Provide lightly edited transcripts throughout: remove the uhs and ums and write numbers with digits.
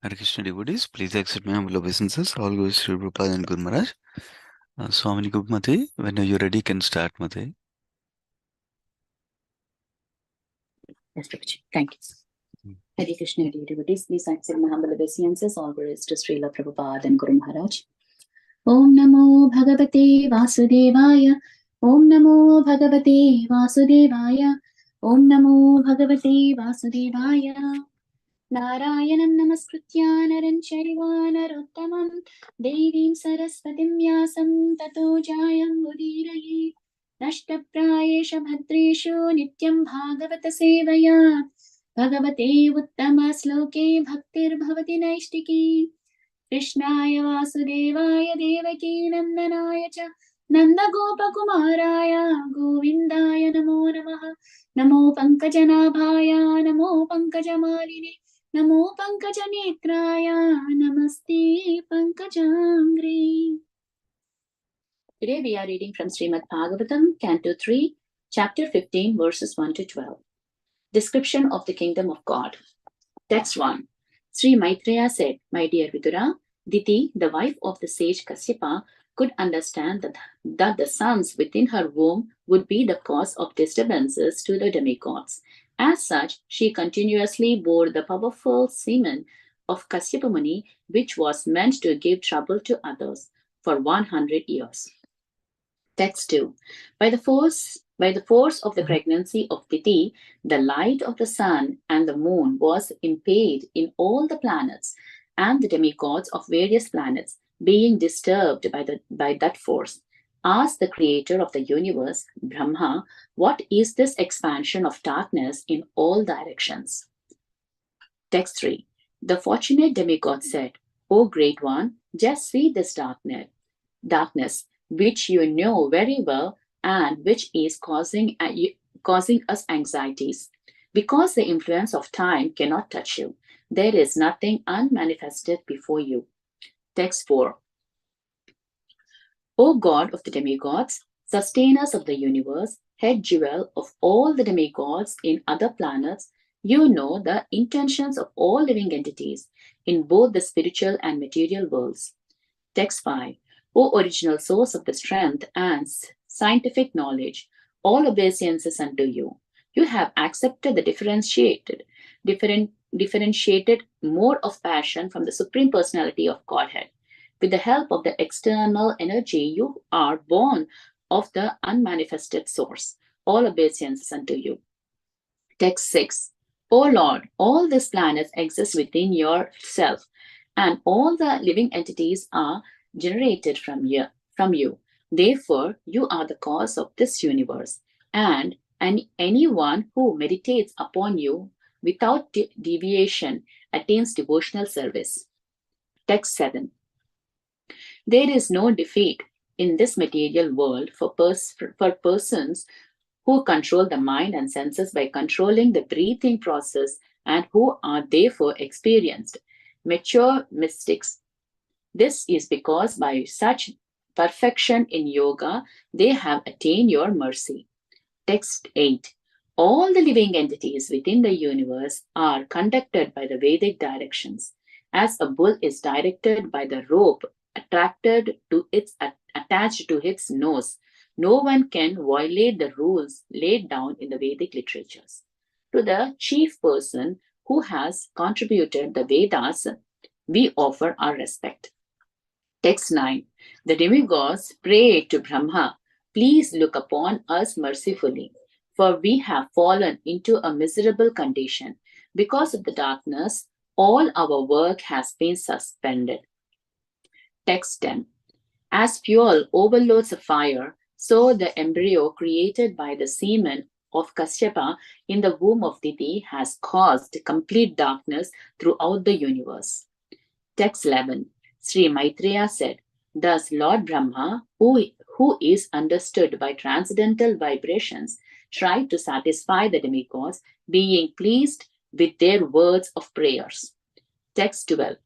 Hare Krishna devotees, please accept my humble obeisances. All goes to Prabhupada and Guru Maharaj. Swamini Gupmati, when you're ready, can start, Mate. Yes, Prabhuji. Thank you. Hare Krishna devotees, please accept my humble obeisances. All glories to Srila Prabhupada and Guru Maharaj. Om Namo Bhagavate Vasudevaya. Om Namo Bhagavate Vasudevaya. Om Namo Bhagavate Vasudevaya. Narayanam Namaskritya Naran Chaiva Narottamam Devim Saraswatim Vyasam Tato Jayam Udiraye Nashtaprayesha Bhadreshu Nityam Bhagavata Sevaya Bhagavate Uttama Sloke Bhaktir Bhavati Naishtiki Krishnaya Vasudevaya Devaki Nandanaya Cha Nanda Gopa Kumaraya Govindaya Namo Namaha Namo Pankajanabhaya Namo Pankajamalini Namo Pankajanetraya Namaste Pankajangri. Today we are reading from Srimad Bhagavatam, Canto 3, Chapter 15, verses 1 to 12. Description of the Kingdom of God. Text 1. Sri Maitreya said, My dear Vidura, Diti, the wife of the sage Kasyapa, could understand that the sons within her womb would be the cause of disturbances to the demigods. As such, she continuously bore the powerful semen of Kasyapa Muni, which was meant to give trouble to others, for 100 years. Text 2. By the force of the pregnancy of Diti, the light of the sun and the moon was impaired in all the planets, and the demigods of various planets, being disturbed by that force, asked the creator of the universe, Brahma, what is this expansion of darkness in all directions? Text 3. The fortunate demigod said, O great one, just see this darkness, which you know very well and which is causing us anxieties. Because the influence of time cannot touch you, there is nothing unmanifested before you. Text 4. O God of the demigods, sustainers of the universe, head jewel of all the demigods in other planets, you know the intentions of all living entities in both the spiritual and material worlds. Text 5. O original source of the strength and scientific knowledge, all obeisances unto you. You have accepted the differentiated mode of passion from the Supreme Personality of Godhead. With the help of the external energy, you are born of the unmanifested source. All obeisances unto you. Text 6. O Lord, all these planets exist within yourself, and all the living entities are generated from you. Therefore, you are the cause of this universe, and anyone who meditates upon you without deviation attains devotional service. Text 7. There is no defeat in this material world for persons who control the mind and senses by controlling the breathing process and who are therefore experienced, mature mystics. This is because by such perfection in yoga, they have attained your mercy. Text 8. All the living entities within the universe are conducted by the Vedic directions. As a bull is directed by the rope attached to its nose, no one can violate the rules laid down in the Vedic literatures. To the chief person who has contributed the Vedas, we offer our respect. Text 9. The demigods pray to Brahma, please look upon us mercifully, for we have fallen into a miserable condition. Because of the darkness, all our work has been suspended. Text 10. As fuel overloads a fire, so the embryo created by the semen of Kasyapa in the womb of Diti has caused complete darkness throughout the universe. Text 11. Sri Maitreya said, thus Lord Brahma, who is understood by transcendental vibrations, tried to satisfy the demigods, being pleased with their words of prayers. Text 12.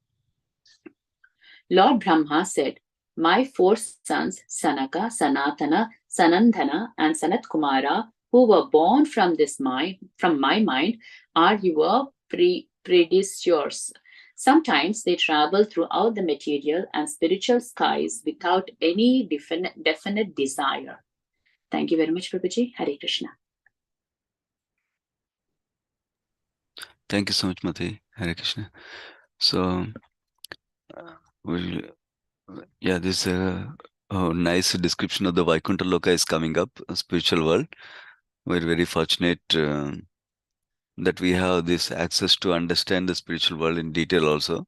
Lord Brahma said, my 4 sons, Sanaka, Sanatana, Sanandana, and Sanat Kumara, who were born from my mind, are your predecessors. Sometimes they travel throughout the material and spiritual skies without any definite desire. Thank you very much, Prabhuji. Hare Krishna. Thank you so much, Mati. Hare Krishna. So, we'll, yeah, this nice description of the Vaikuntha Loka is coming up, a spiritual world. We're very fortunate that we have this access to understand the spiritual world in detail also,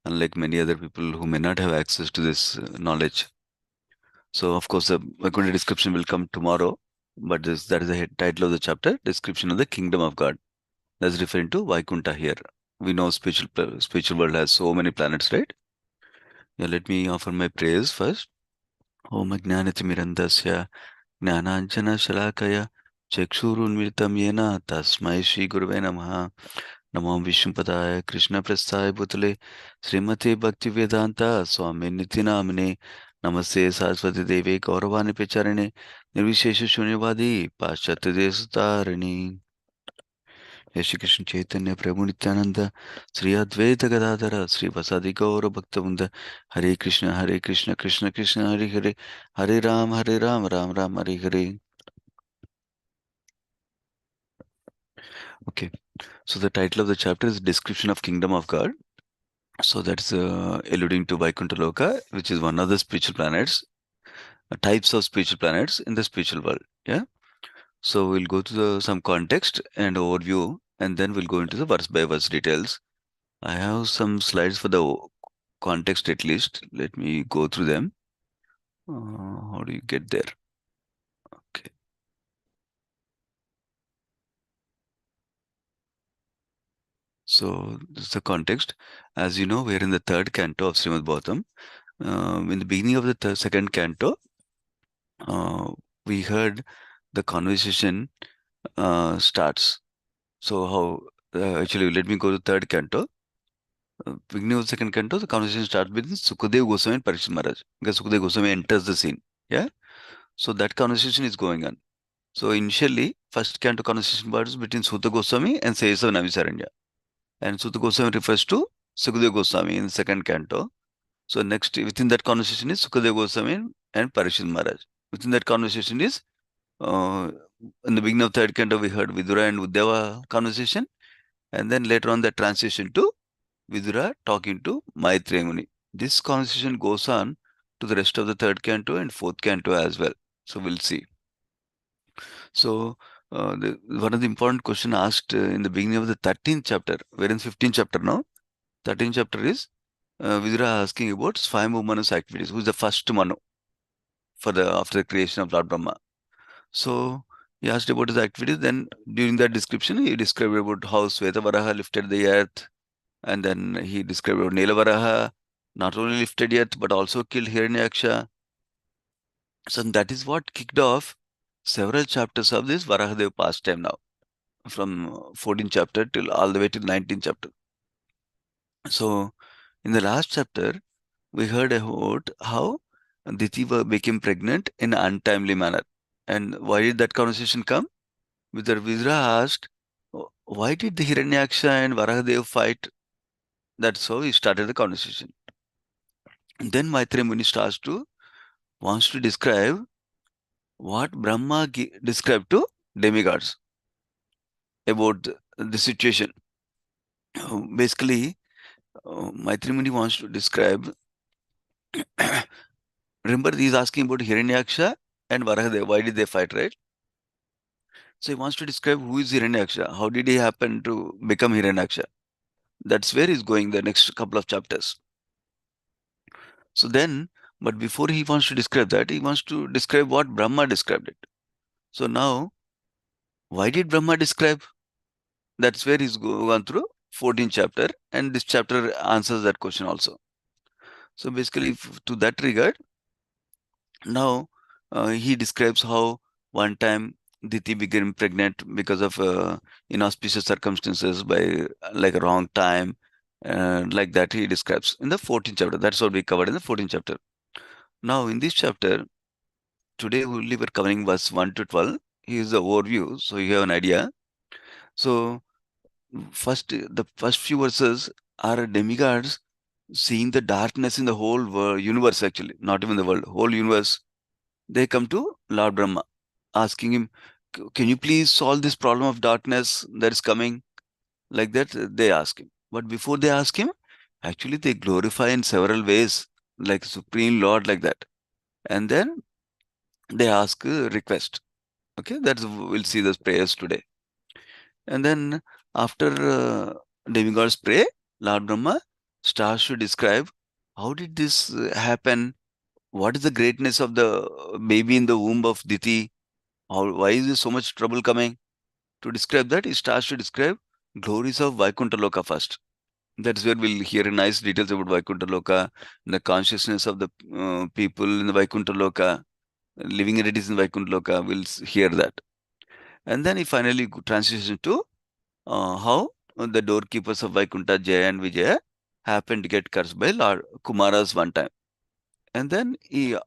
unlike many other people who may not have access to this knowledge. So, of course, the Vaikuntha description will come tomorrow, but that is the title of the chapter, Description of the Kingdom of God. That's referring to Vaikuntha here. We know spiritual world has so many planets, right? Yeah, let me offer my prayers first. Om Ajnanatimirandasya Jnananjana Shalakaya Chakshurunmilitam Yena Tasmai Shri Gurave Namaha Namo Vishnupadaya Krishna Prasthaya Bhutale Srimate Bhaktivedanta Swami Nityanamane Namaste Saraswati Devi Gauravani Pacharane Nirvishesha Shunyavadi Paschatya Desatarani. Jai Shri Krishna Chaitanya Prabhu Nityananda Sri Advaita Gadadhara Sri Vasadi Gaura Bhaktavinda Hare Krishna Krishna Krishna Hare Hare Hare Ram Ram Ram Hare Hare. Okay, so the title of the chapter is Description of Kingdom of God. So that's alluding to Vaikuntha Loka, which is one of the spiritual planets, types of spiritual planets in the spiritual world. Yeah. So we'll go to some context and overview, and then we'll go into the verse by verse details. I have some slides for the context at least. Let me go through them. How do you get there? Okay. So this is the context. As you know, we're in the third canto of Srimad Bhagavatam. In the beginning of the second canto, we heard the conversation starts. So how actually let me go to third canto. Beginning of the second canto, the conversation starts with Sukadev Goswami and Parikshit Maharaj. Because Sukadev Goswami enters the scene. Yeah. So that conversation is going on. So initially, first canto conversation was between Suta Goswami and Seyasa Navisaranya. And Suta Goswami refers to Sukadeva Goswami in the second canto. So next, within that conversation is Sukadeva Goswami and Parikshit Maharaj. Within that conversation is, in the beginning of third canto, we heard Vidura and Uddhava conversation. And then later on, the transition to Vidura talking to Maitreya Muni. This conversation goes on to the rest of the third canto and fourth canto as well. So we'll see. So one of the important question asked in the beginning of the 13th chapter, we're in 15th chapter now. 13th chapter is Vidura asking about Swayambhu Manu's activities. Who's the first Manu after the creation of Lord Brahma? So he asked about his activities. Then during that description, he described about how Svetavaraha lifted the earth, and then he described about Nelavaraha not only lifted the earth but also killed Hiranyaksha. So that is what kicked off several chapters of this Varahadev pastime now, from 14th chapter till all the way to 19th chapter. So in the last chapter, we heard about how Diti became pregnant in an untimely manner. And why did that conversation come? Vidura asked, why did the Hiranyaksha and Varahadev fight? That's how he started the conversation. And then Maitreya Muni wants to describe what Brahma described to demigods about the situation. Basically, Maitreya Muni wants to describe. Remember, he's asking about Hiranyaksha and Varahadev. Why did they fight, right? So he wants to describe who is Hiranyaksha. How did he happen to become Hiranyaksha? That's where he's going the next couple of chapters. So then, but before he wants to describe that, he wants to describe what Brahma described it. So now, why did Brahma describe? That's where he's gone through 14th chapter, and this chapter answers that question also. So basically, to that regard, now he describes how one time Diti became pregnant because of inauspicious circumstances by like a wrong time, like that he describes in the 14th chapter. That's what we covered in the 14th chapter. Now in this chapter, today only we're covering verse 1 to 12. Here's the overview, so you have an idea. So the first few verses are demigods seeing the darkness in the whole world, universe actually, not even the world, whole universe. They come to Lord Brahma, asking him, Can you please solve this problem of darkness that is coming?" Like that, they ask him. But before they ask him, actually, they glorify in several ways, like Supreme Lord, like that. And then they ask a request. Okay, that's we'll see those prayers today. And then after demigods pray, Lord Brahma starts to describe how did this happen? What is the greatness of the baby in the womb of Diti? Why is there so much trouble coming? To describe that, he starts to describe glories of Vaikuntha Loka first. That's where we'll hear nice details about Vaikuntha Loka, the consciousness of the people in the Vaikuntha Loka, living entities in Vaikuntha Loka. We'll hear that. And then he finally transitions to how the doorkeepers of Vaikuntha, Jaya and Vijaya, happened to get cursed by Lord Kumaras one time. And then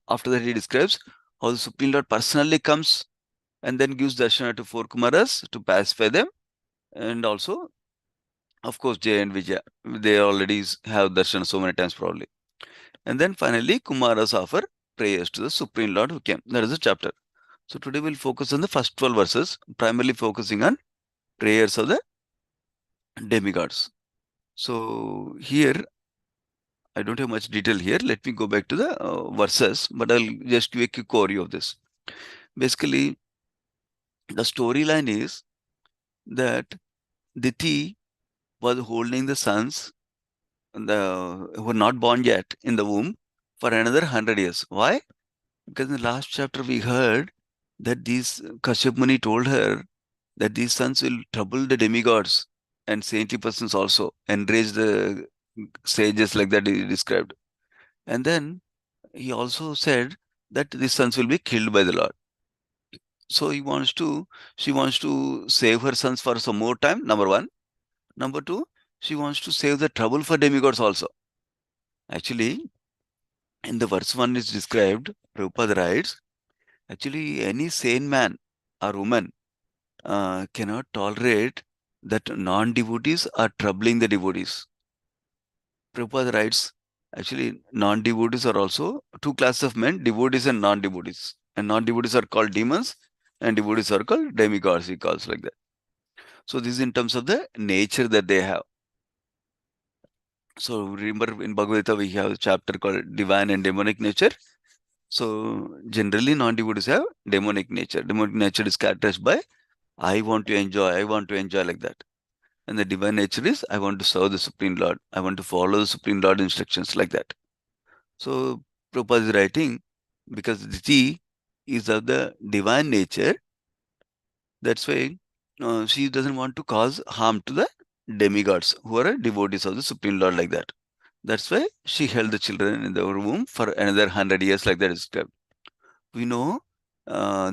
after that he describes how the Supreme Lord personally comes and then gives darshana to four Kumaras to pacify them. And also, of course, Jay and Vijay, they already have darshan so many times probably. And then finally, Kumaras offer prayers to the Supreme Lord who came. That is the chapter. So today we'll focus on the first 12 verses, primarily focusing on prayers of the demigods. So here, I don't have much detail here. Let me go back to the verses, but I'll just give a quick overview of this. Basically, the storyline is that Diti was holding the sons who were not born yet in the womb for another 100 years. Why? Because in the last chapter we heard that these Kashyap Muni told her that these sons will trouble the demigods and saintly persons also, enrage the sages, like that he described. And then he also said that these sons will be killed by the Lord. So she wants to save her sons for some more time, number one. Number two, she wants to save the trouble for demigods also. Actually, in the verse 1 is described, Prabhupada writes, actually any sane man or woman cannot tolerate that non-devotees are troubling the devotees. Prabhupada writes, actually non-devotees are also two classes of men, devotees and non-devotees. And non-devotees are called demons and devotees are called demigods, he calls like that. So this is in terms of the nature that they have. So remember in Bhagavatam we have a chapter called divine and demonic nature. So generally non-devotees have demonic nature. Demonic nature is characterized by I want to enjoy like that. And the divine nature is I want to serve the Supreme Lord. I want to follow the Supreme Lord instructions like that. So Prabhupada is writing because Diti is of the divine nature. That's why she doesn't want to cause harm to the demigods who are devotees of the Supreme Lord like that. That's why she held the children in the womb for another 100 years like that is described. We know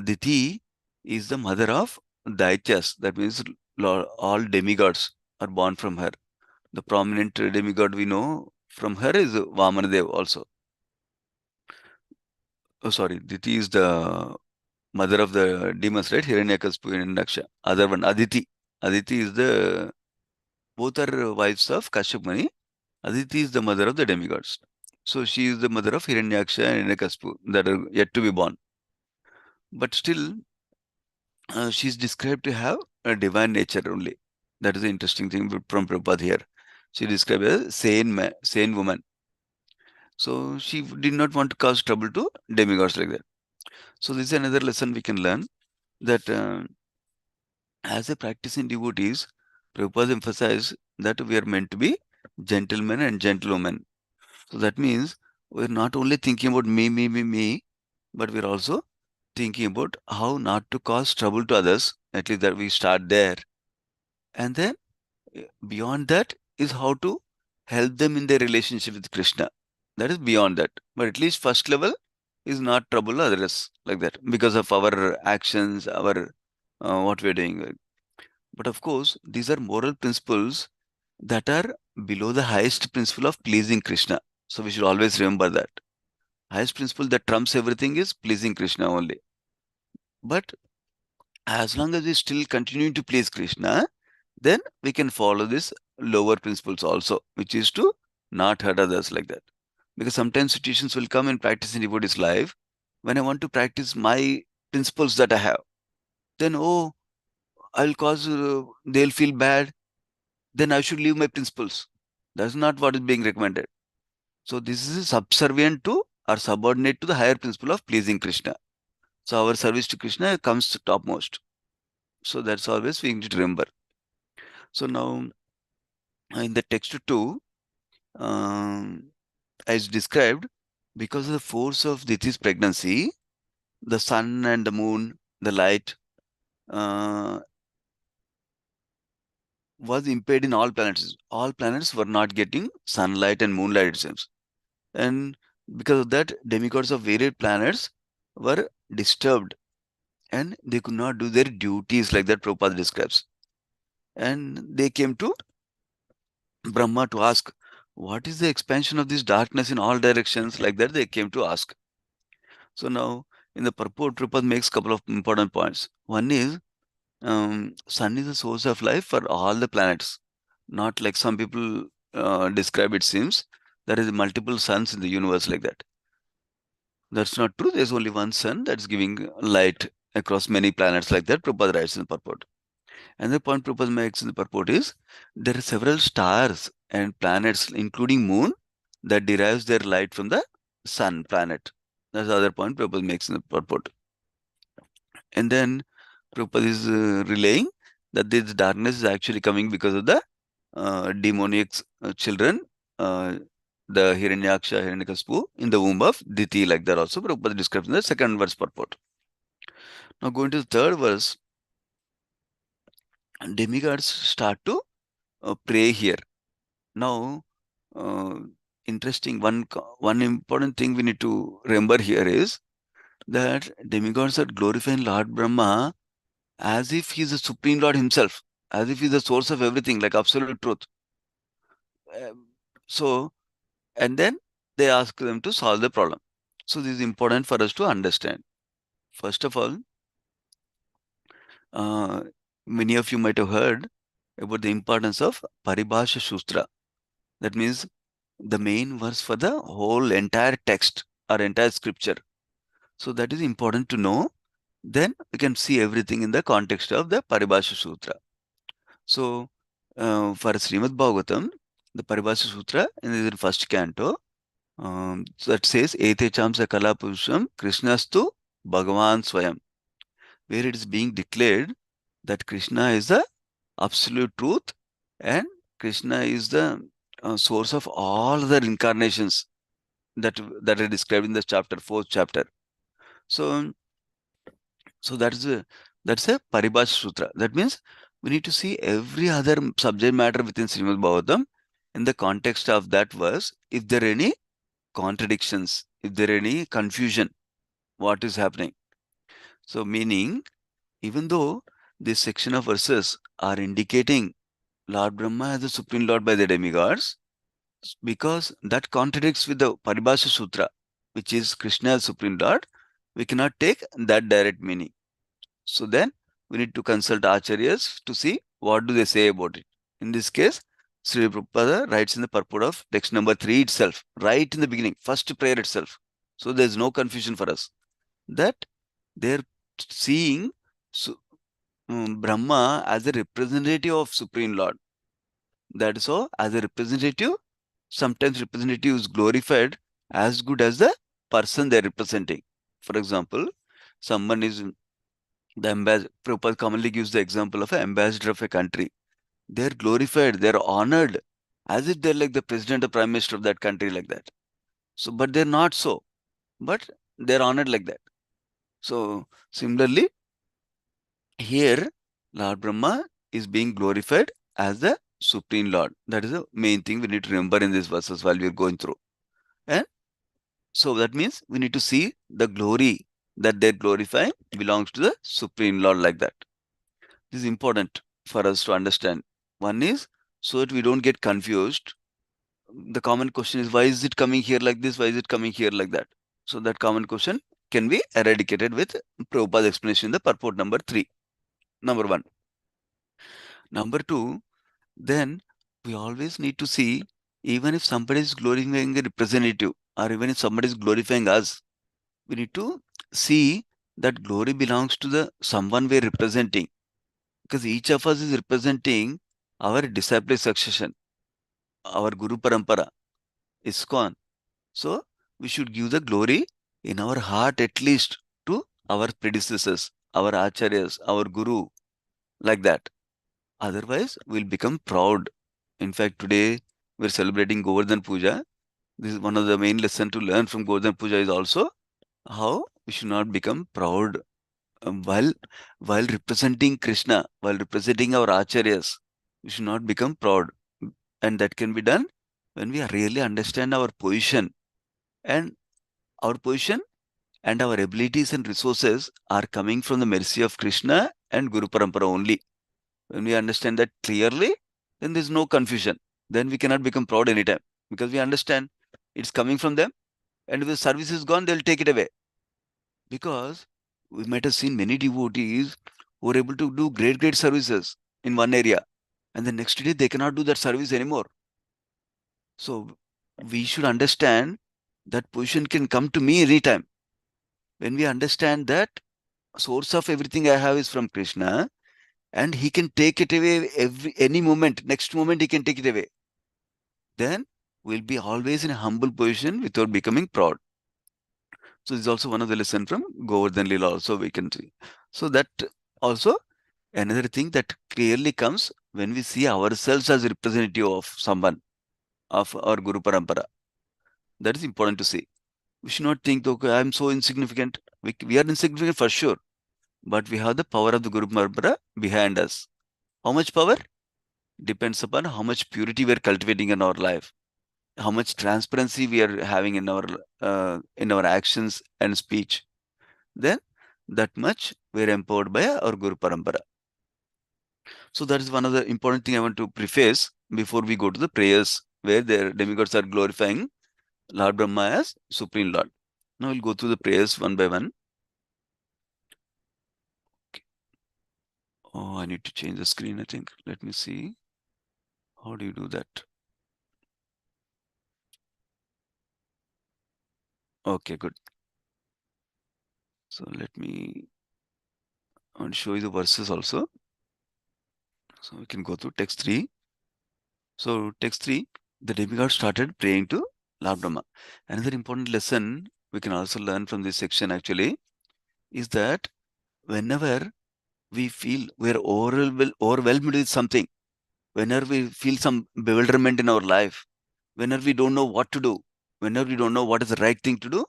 Diti is the mother of Daityas. That means all demigods are born from her. The prominent demigod we know from her is Vamanadev also. Oh, sorry, Diti is the mother of the demons, right? Hiranyakashipu and Naksha. Other one, Aditi. Aditi is the both are wives of Kashyap Muni. Aditi is the mother of the demigods. So she is the mother of Hiranyaksha and Hiranyakashipu that are yet to be born. But still, she is described to have a divine nature only. That is the interesting thing from Prabhupada here. She is described as a sane woman. So she did not want to cause trouble to demigods like that. So this is another lesson we can learn that as a practicing devotees, Prabhupada emphasized that we are meant to be gentlemen and gentlewomen. So that means we're not only thinking about me, but we're also thinking about how not to cause trouble to others. At least that we start there. And then beyond that is how to help them in their relationship with Krishna. That is beyond that. But at least first level is not trouble others like that because of our actions, our what we're doing. But of course, these are moral principles that are below the highest principle of pleasing Krishna. So we should always remember that. Highest principle that trumps everything is pleasing Krishna only. But as long as we still continue to please Krishna, then we can follow this lower principles also, which is to not hurt others like that. Because sometimes situations will come in practice in devotee's life when I want to practice my principles that I have. Then, oh, I'll cause, they'll feel bad. Then I should leave my principles. That's not what is being recommended. So this is subservient to or subordinate to the higher principle of pleasing Krishna. So our service to Krishna comes to topmost. So that's always we need to remember. So now in the text 2, as described, because of the force of Diti's pregnancy, the sun and the moon, the light, uh, was impaired in all planets. All planets were not getting sunlight and moonlight, it seems. And because of that, demigods of various planets were disturbed and they could not do their duties like that Prabhupada describes. And they came to Brahma to ask, what is the expansion of this darkness in all directions? Like that, they came to ask. So now, in the purport, Prabhupada makes a couple of important points. One is, sun is the source of life for all the planets. Not like some people describe it seems. There is multiple suns in the universe like that. That's not true. There's only one sun that's giving light across many planets like that. Prabhupada writes in the purport. Another point Prabhupada makes in the purport is there are several stars and planets, including moon, that derives their light from the sun planet. That's the other point Prabhupada makes in the purport. And then Prabhupada is relaying that this darkness is actually coming because of the demoniac children, uh, the Hiranyaksha, Hiranyakaspu in the womb of Diti, like that also. Prabhupada describes in the second verse purport. Now going to the third verse, demigods start to pray here. Now, interesting, one important thing we need to remember here is that demigods are glorifying Lord Brahma as if he is the Supreme Lord himself, as if he is the source of everything, like absolute truth. So, and then they ask them to solve the problem. So, this is important for us to understand. First of all, many of you might have heard about the importance of Paribhasha Shustra. That means the main verse for the whole entire text or entire scripture. So that is important to know. Then we can see everything in the context of the Paribhasha Sutra. So for Srimad Bhagavatam, the Paribhasha Sutra in the first canto, that says Ete Chamsa Kala Purusham Krishnastu Bhagavan Swayam, where it is being declared that Krishna is the absolute truth and Krishna is the source of all other incarnations that are described in the chapter, fourth chapter. So that's a Paribhasha Sutra. That means we need to see every other subject matter within Srimad Bhagavatam in the context of that verse. If there are any contradictions, if there are any confusion, what is happening. So meaning, even though this section of verses are indicating Lord Brahma as the Supreme Lord by the demigods, because that contradicts with the Paribhasha Sutra, which is Krishna as Supreme Lord, we cannot take that direct meaning. So then we need to consult Acharyas to see what do they say about it. In this case, Sri Prabhupada writes in the purport of text number 3 itself, right in the beginning, first prayer itself. So there is no confusion for us that they're seeing Brahma as a representative of Supreme Lord. That is so, as a representative, sometimes representative is glorified as good as the person they're representing. For example, someone is the ambassador. Prabhupada commonly gives the example of an ambassador of a country. They're glorified, they're honored as if they're like the president or prime minister of that country, like that. So, but they're not so, but they're honored like that. So, similarly, here, Lord Brahma is being glorified as the Supreme Lord. That is the main thing we need to remember in these verses while we're going through. And so that means we need to see the glory that they're glorifying belongs to the Supreme Lord, like that. This is important for us to understand. One is so that we don't get confused. The common question is, why is it coming here like this? Why is it coming here like that? So that common question can be eradicated with Prabhupada's explanation in the purport number 3. Number 1. Number 2, then we always need to see, even if somebody is glorifying a representative, or even if somebody is glorifying us, we need to see that glory belongs to the someone we're representing, because each of us is representing our disciple succession, our Guru Parampara, ISKCON. So we should give the glory in our heart at least to our predecessors, our acharyas, our Guru, like that. Otherwise, we'll become proud. In fact, today we're celebrating Govardhan Puja. This is one of the main lessons to learn from Govardhan Puja is also how we should not become proud while representing Krishna, while representing our acharyas. We should not become proud, and that can be done when we really understand our position, and our position and our abilities and resources are coming from the mercy of Krishna and Guru Parampara only. When we understand that clearly, then there's no confusion. Then we cannot become proud anytime, because we understand it's coming from them, and if the service is gone, they'll take it away. Because we might have seen many devotees who are able to do great services in one area, and the next day they cannot do that service anymore. So we should understand that position can come to me anytime. When we understand that source of everything I have is from Krishna, and he can take it away any moment, next moment he can take it away, then we'll be always in a humble position without becoming proud. So this is also one of the lesson from Govardhan Lila also we can see. So that also another thing that clearly comes when we see ourselves as a representative of someone, of our Guru Parampara. That is important to see. We should not think, okay, I'm so insignificant. We are insignificant for sure, but we have the power of the Guru Parampara behind us. How much power? Depends upon how much purity we are cultivating in our life, how much transparency we are having in our actions and speech. Then that much we are empowered by our Guru Parampara. So that is one of the important thing I want to preface before we go to the prayers, where the demigods are glorifying Lord Brahma as Supreme Lord. Now we'll go through the prayers one by one. Okay. Oh, I need to change the screen, I think. Let me see. How do you do that? Okay, good. So let me show you the verses also. So we can go through text 3. So text 3, the demigod started praying to Lord Brahma. Another important lesson we can also learn from this section actually is that whenever we feel we're overwhelmed with something, whenever we feel some bewilderment in our life, whenever we don't know what to do, whenever we don't know what is the right thing to do,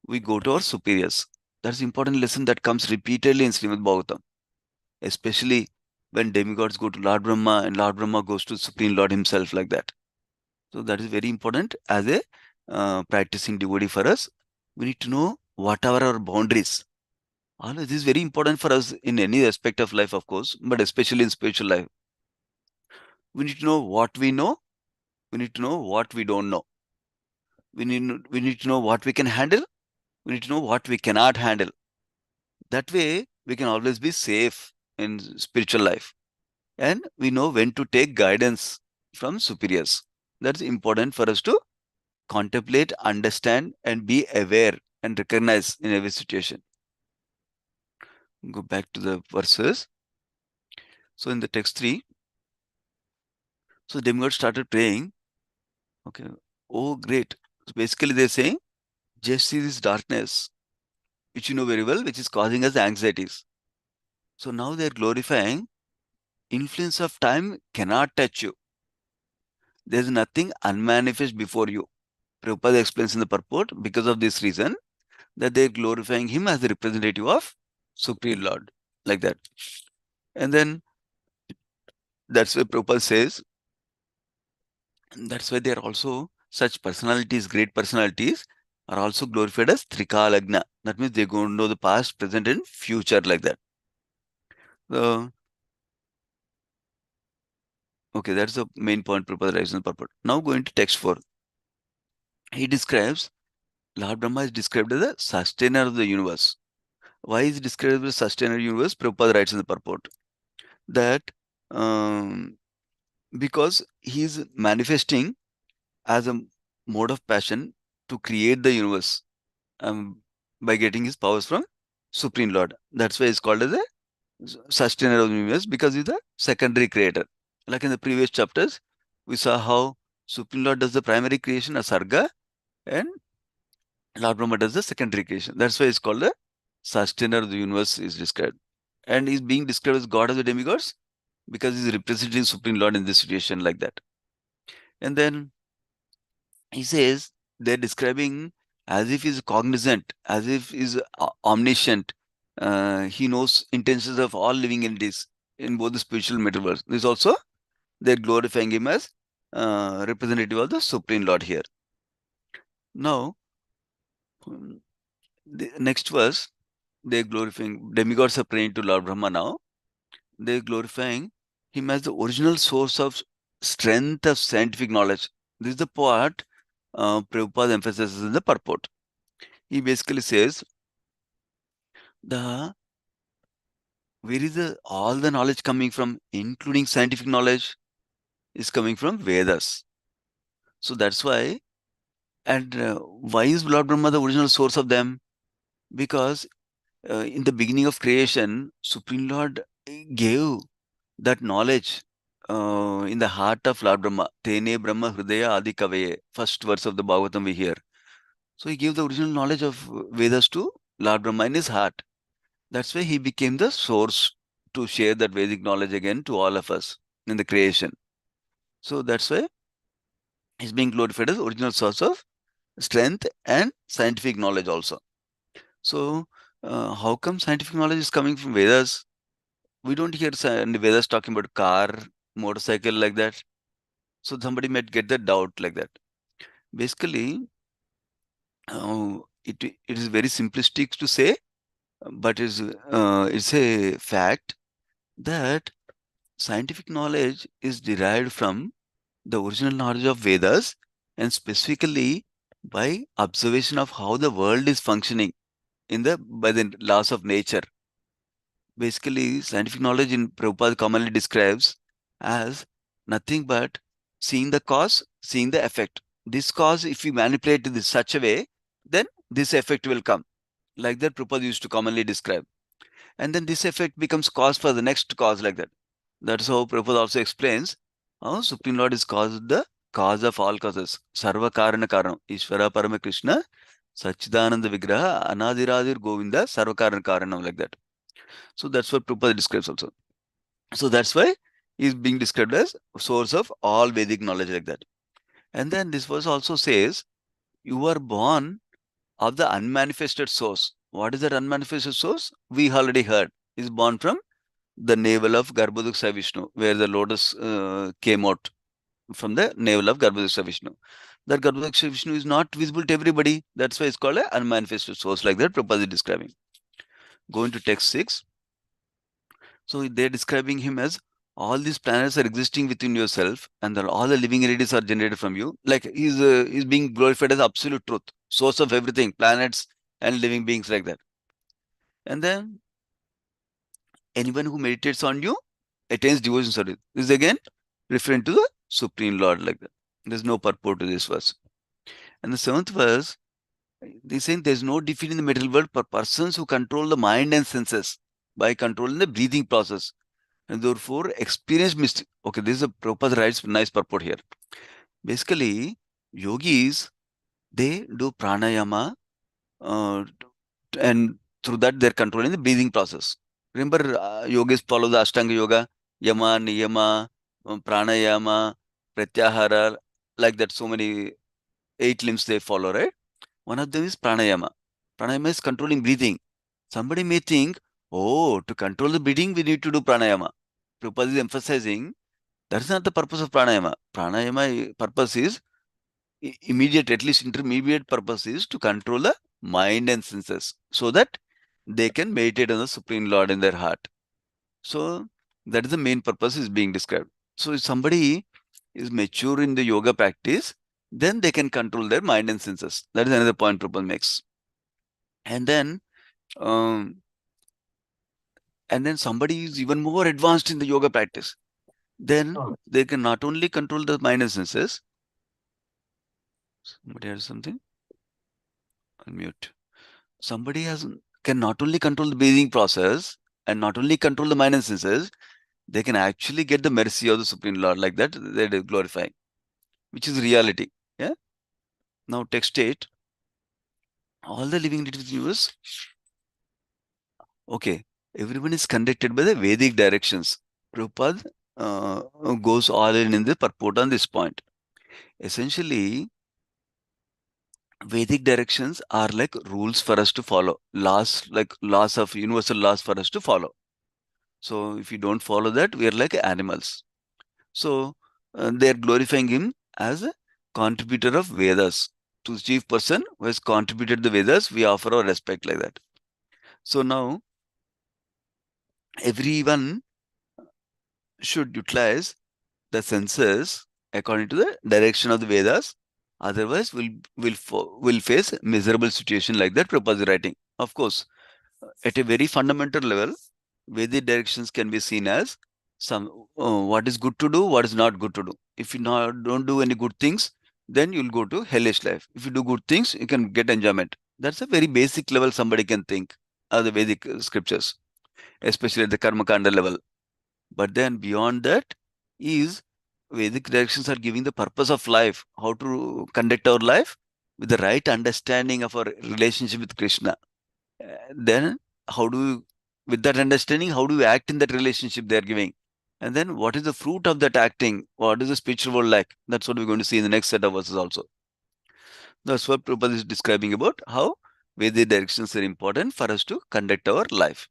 we go to our superiors. That's an important lesson that comes repeatedly in Srimad Bhagavatam, especially when demigods go to Lord Brahma and Lord Brahma goes to Supreme Lord himself, like that. So that is very important as a practicing devotee for us. We need to know what are our boundaries. Always, this is very important for us in any aspect of life, of course, but especially in spiritual life. We need to know what we know. We need to know what we don't know. We need to know what we can handle. We need to know what we cannot handle. That way, we can always be safe in spiritual life. And we know when to take guidance from superiors. That's important for us to contemplate, understand, and be aware and recognize in every situation. Go back to the verses. So in the text 3, so demigod started praying. Okay. Oh, great. So basically, they're saying, just see this darkness, which you know very well, which is causing us anxieties. So now they're glorifying influence of time cannot touch you. There's nothing unmanifest before you. Prabhupada explains in the purport, because of this reason, that they're glorifying him as the representative of Supreme Lord, like that. And then that's why Prabhupada says, that's why they are also such personalities, great personalities, are also glorified as Trikalagna. That means they're going to know the past, present, and future, like that. So, okay, that's the main point Prabhupada writes in the purport. Now going to text 4. He describes, Lord Brahma is described as the sustainer of the universe. Why is he described as the sustainer of the universe? Prabhupada writes in the purport that um, because he is manifesting as a mode of passion to create the universe by getting his powers from Supreme Lord. That's why it's called as a sustainer of the universe, because he's the secondary creator. Like in the previous chapters, we saw how Supreme Lord does the primary creation as Sarga and Lord Brahma does the secondary creation. That's why it's called the sustainer of the universe is described. And he's being described as God of the demigods because he's representing Supreme Lord in this situation like that. And then he says they're describing as if he's cognizant, as if he's omniscient. He knows intentions of all living entities in both the spiritual and material worlds. This also they're glorifying him as representative of the Supreme Lord here. Now, the next verse, they're glorifying demigods are praying to Lord Brahma now. They're glorifying him as the original source of strength of scientific knowledge. This is the part Prabhupada emphasizes in the purport. He basically says the where is the all the knowledge coming from, including scientific knowledge, is coming from Vedas. So that's why, and why is Lord Brahma the original source of them? Because in the beginning of creation, Supreme Lord gave that knowledge in the heart of Lord Brahma. Tene Brahma Hridaya Adi Kavaye. First verse of the Bhagavatam we hear. So he gave the original knowledge of Vedas to Lord Brahma in his heart. That's why he became the source to share that Vedic knowledge again to all of us in the creation. So that's why he's being glorified as original source of strength and scientific knowledge also. So how come scientific knowledge is coming from Vedas? We don't hear Vedas talking about car, motorcycle like that. So somebody might get the doubt like that. Basically, it is very simplistic to say, but it's a fact that scientific knowledge is derived from the original knowledge of Vedas, and specifically by observation of how the world is functioning by the laws of nature. Basically, scientific knowledge in Prabhupada commonly describes as nothing but seeing the cause, seeing the effect. This cause, if we manipulate it in such a way, then this effect will come. Like that, Prabhupada used to commonly describe. And then this effect becomes cause for the next cause like that. That's how Prabhupada also explains how Supreme Lord is the cause of all causes. Sarva Karana Karanam. Ishvara Parama Krishna, Sachidananda Vigraha, Anadiradir Govinda, Sarva Karana Karanam like that. So that's what Prabhupada describes also. So that's why he's being described as source of all Vedic knowledge like that. And then this verse also says, you are born of the unmanifested source. What is that unmanifested source? We already heard. Is born from the navel of Garbhodaksha Vishnu, where the lotus came out from the navel of Garbhodaksha Vishnu. That Garbhodaksha Vishnu is not visible to everybody. That's why it's called an unmanifested source, like that Prabhupada is describing. Going to text 6. So they're describing him as all these planets are existing within yourself, and all the living entities are generated from you. Like he's being glorified as absolute truth, source of everything, planets and living beings like that. And then anyone who meditates on you attains devotion service. This is again referring to the Supreme Lord like that. There's no purport to this verse. And the 7th verse, they're saying there's no defeat in the material world for persons who control the mind and senses by controlling the breathing process. And therefore experience mystic. Okay, this is a Prabhupada writes nice purport here. Basically, yogis, they do pranayama uh, and through that they're controlling the breathing process. Remember, yogis follow the Ashtanga Yoga, Yama, Niyama, Pranayama, Pratyahara, like that, so many 8 limbs they follow, right? One of them is Pranayama. Pranayama is controlling breathing. Somebody may think, oh, to control the breathing, we need to do Pranayama. Prabhupada is emphasizing that's not the purpose of Pranayama. Pranayama purpose is immediate, at least intermediate purpose is to control the mind and senses so that they can meditate on the Supreme Lord in their heart. So that is the main purpose is being described. So if somebody is mature in the yoga practice, then they can control their mind and senses. That is another point Prabhupada makes. Um, and then somebody is even more advanced in the yoga practice. then they can not only control the mind and senses. Somebody has something? Unmute. Somebody can not only control the breathing process and not only control the mind and senses, they can actually get the mercy of the Supreme Lord. Like that, they're glorifying, which is reality. Yeah. Now, text 8. All the living entities in the universe. Okay. Everyone is conducted by the Vedic directions. Prabhupada goes all in the purport on this point. Essentially, Vedic directions are like rules for us to follow, laws, like laws of universal laws for us to follow. So if you don't follow that, we are like animals. So they are glorifying him as a contributor of Vedas. To the chief person who has contributed the Vedas, we offer our respect like that. So now everyone should utilize the senses according to the direction of the Vedas. Otherwise, we'll face miserable situation like that. Prabhupada is writing. Of course, at a very fundamental level, Vedic directions can be seen as what is good to do, what is not good to do. If you don't do any good things, then you'll go to hellish life. If you do good things, you can get enjoyment. That's a very basic level somebody can think of the Vedic scriptures, especially at the Karma Kanda level. But then beyond that is Vedic directions are giving the purpose of life, how to conduct our life with the right understanding of our relationship with Krishna. Then how do you, with that understanding, how do you act in that relationship they are giving? And then what is the fruit of that acting? What is the spiritual world like? That's what we're going to see in the next set of verses also. That's what Prabhupada is describing about how Vedic directions are important for us to conduct our life.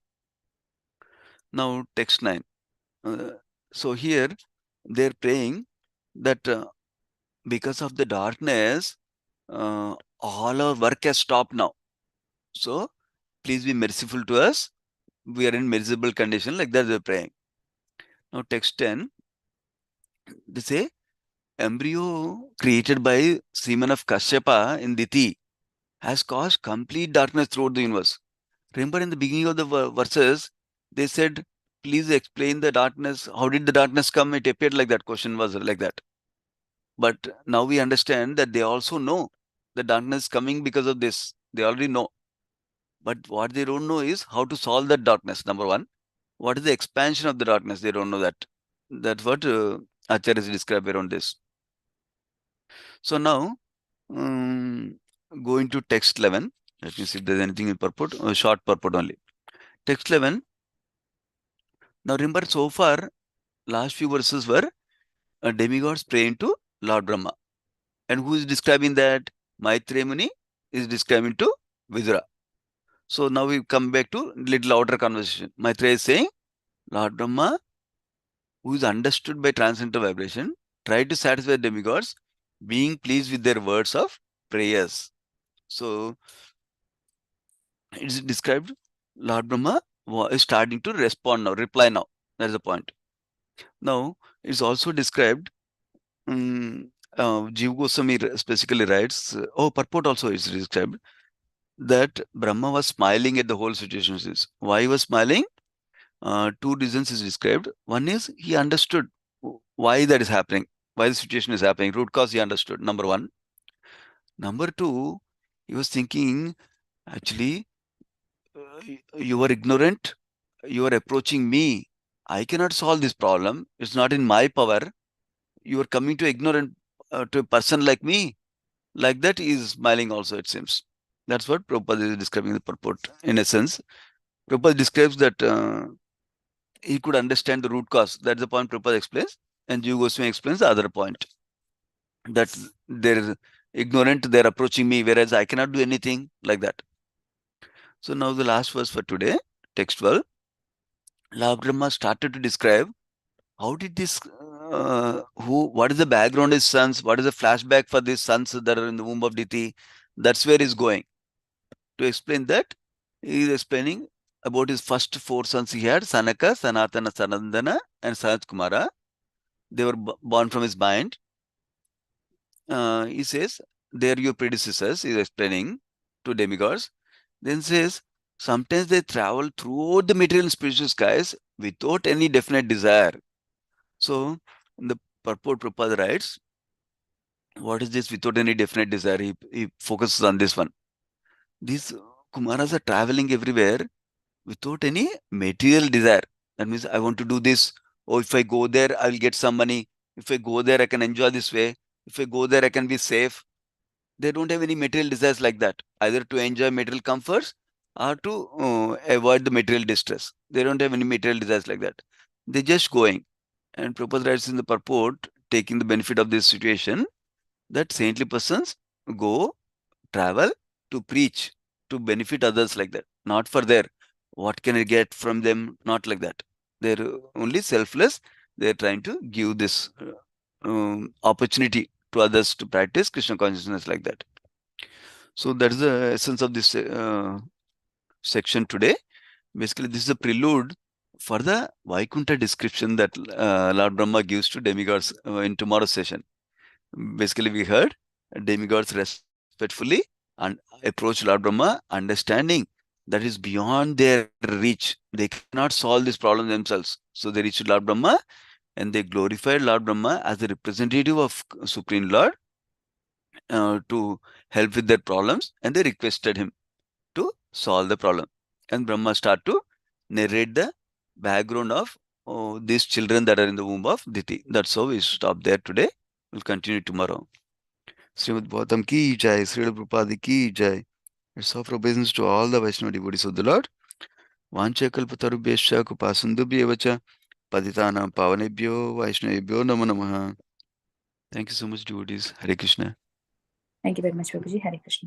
Now, text 9. So here they're praying that because of the darkness, all our work has stopped now. So please be merciful to us. We are in miserable condition, like that they're praying. Now, text 10, they say, embryo created by semen of Kashyapa in Diti has caused complete darkness throughout the universe. Remember in the beginning of the verses, they said, please explain the darkness. How did the darkness come? It appeared like that question was like that. But now we understand that they also know the darkness is coming because of this. They already know. But what they don't know is how to solve that darkness, number one. What is the expansion of the darkness? They don't know that. That's what Acharyas describe around this. So now, going to text 11. Let me see if there's anything in purport, short purport only. Text 11. Now remember, so far, last few verses were demigods praying to Lord Brahma. And who is describing that? Maitreya Muni is describing to Vidura. So now we come back to little outer conversation. Maitreya is saying, Lord Brahma, who is understood by transcendental vibration, tried to satisfy the demigods, being pleased with their words of prayers. So it's described, Lord Brahma is starting to respond now, reply now. That's the point. Now, it's also described, Jiva Goswami specifically writes, purport also is described, that Brahma was smiling at the whole situation. Why he was smiling? Two reasons is described. One is he understood why that is happening, why the situation is happening. Root cause he understood, number one. Number two, he was thinking, actually, you are ignorant, you are approaching me. I cannot solve this problem. It's not in my power. You are coming to ignorant to a person like me. Like that, he is smiling also, it seems. That's what Prabhupada is describing the purport. In a sense, Prabhupada describes that he could understand the root cause. That's the point Prabhupada explains. And Jiva Goswami explains the other point. That they're ignorant, they're approaching me, whereas I cannot do anything like that. So now the last verse for today, text 12. Lord Brahma started to describe how did this, what is the background of his sons, what is the flashback for these sons that are in the womb of Diti. That's where he's going. To explain that, he is explaining about his first four sons he had, Sanaka, Sanatana, Sanandana, and Sanat Kumara. They were born from his mind. He says, they're your predecessors, he's explaining to demigods. Then says, sometimes they travel throughout the material and spiritual skies without any definite desire. So in the purport, Prabhupada writes, what is this without any definite desire? He focuses on this one. These Kumaras are traveling everywhere without any material desire. That means I want to do this. Oh, if I go there, I will get some money. If I go there, I can enjoy this way. If I go there, I can be safe. They don't have any material desires like that, either to enjoy material comforts or to avoid the material distress. They don't have any material desires like that. They're just going. And Prabhupada writes in the purport, taking the benefit of this situation, that saintly persons go, travel to preach, to benefit others like that, not for their what can I get from them, not like that. They're only selfless. They're trying to give this opportunity to others to practice Krishna consciousness like that. So that is the essence of this section today. Basically, this is a prelude for the Vaikuntha description that Lord Brahma gives to demigods in tomorrow's session. Basically, we heard demigods respectfully and approach Lord Brahma, understanding that is beyond their reach. They cannot solve this problem themselves. So they reached Lord Brahma and they glorified Lord Brahma as the representative of Supreme Lord to help with their problems, and they requested him to solve the problem. And Brahma start to narrate the background of these children that are in the womb of Diti. That's how we stop there today. We'll continue tomorrow. Srimad Bhagavatam ki jai, Srila Prabhupada ki jai. It's offer obeisance to all the Vaishnava devotees of the Lord. Vancha kalpatarubhyascha kupasandubhyevacha patitanam pavanebhyo Vaishnavebhyo namo namaha. Thank you so much, devotees. Hare Krishna. Thank you very much, Prabhuji. Hare Krishna.